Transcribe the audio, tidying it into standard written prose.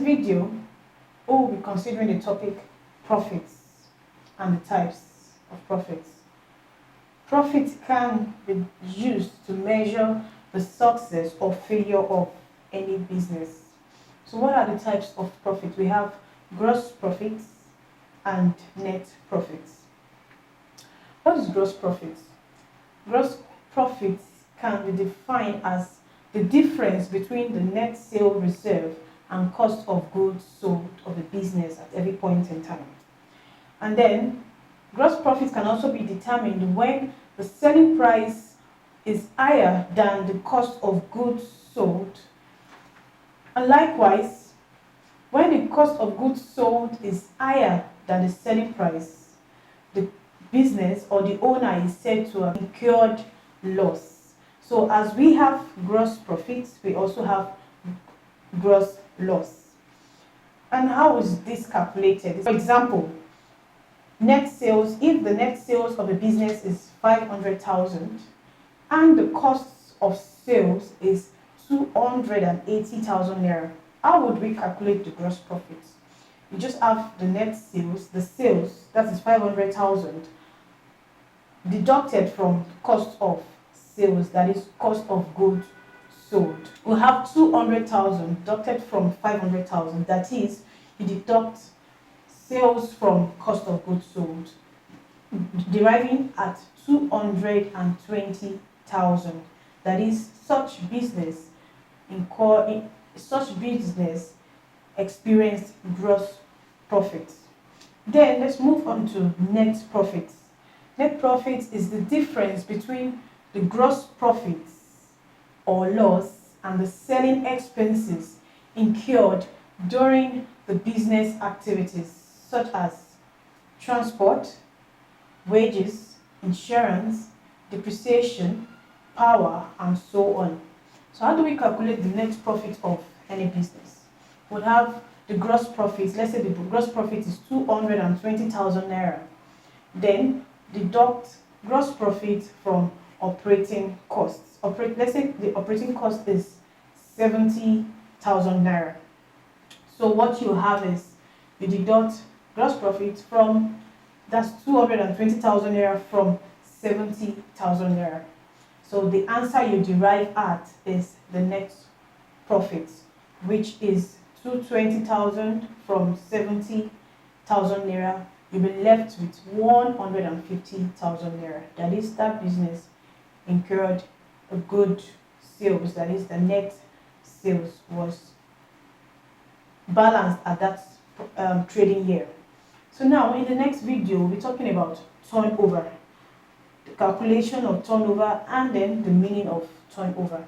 video, we will be considering the topic profits and the types of profits. Profit can be used to measure the success or failure of any business. So what are the types of profit? We have gross profits and net profits. What is gross profits? Gross profits can be defined as the difference between the net sale reserve and cost of goods sold of the business at every point in time. And then gross profits can also be determined when the selling price is higher than the cost of goods sold. And likewise, when the cost of goods sold is higher than the selling price, the business or the owner is said to have incurred loss. So as we have gross profits, we also have gross loss. And how is this calculated? For example, net sales, if the net sales of a business is 500,000 and the cost of sales is 280,000 naira, how would we calculate the gross profits? You just have the net sales, the sales, that is 500,000, deducted from the cost of sales, that is cost of goods sold. We have 200,000 deducted from 500,000, that is, you deduct sales from cost of goods sold, deriving at 220,000. That is, such business experienced gross profits. Then let's move on to net profits. Net profits is the difference between the gross profits or loss and the selling expenses incurred during the business activities, such as transport, wages, insurance, depreciation, power, and so on. So how do we calculate the net profit of any business? We'll have the gross profits. Let's say the gross profit is 220,000 naira. Then deduct gross profit from operating costs. Let's say the operating cost is 70,000 naira. So what you have is you deduct gross profit from, that's 220,000 naira from 70,000 naira. So the answer you derive at is the net profit, which is 220,000 from 70,000 naira. You'll be left with 150,000 naira. That is, that business incurred a good sales, that is, the net sales was balanced at that trading year. So now in the next video, we'll be talking about turnover, the calculation of turnover, and then the meaning of turnover.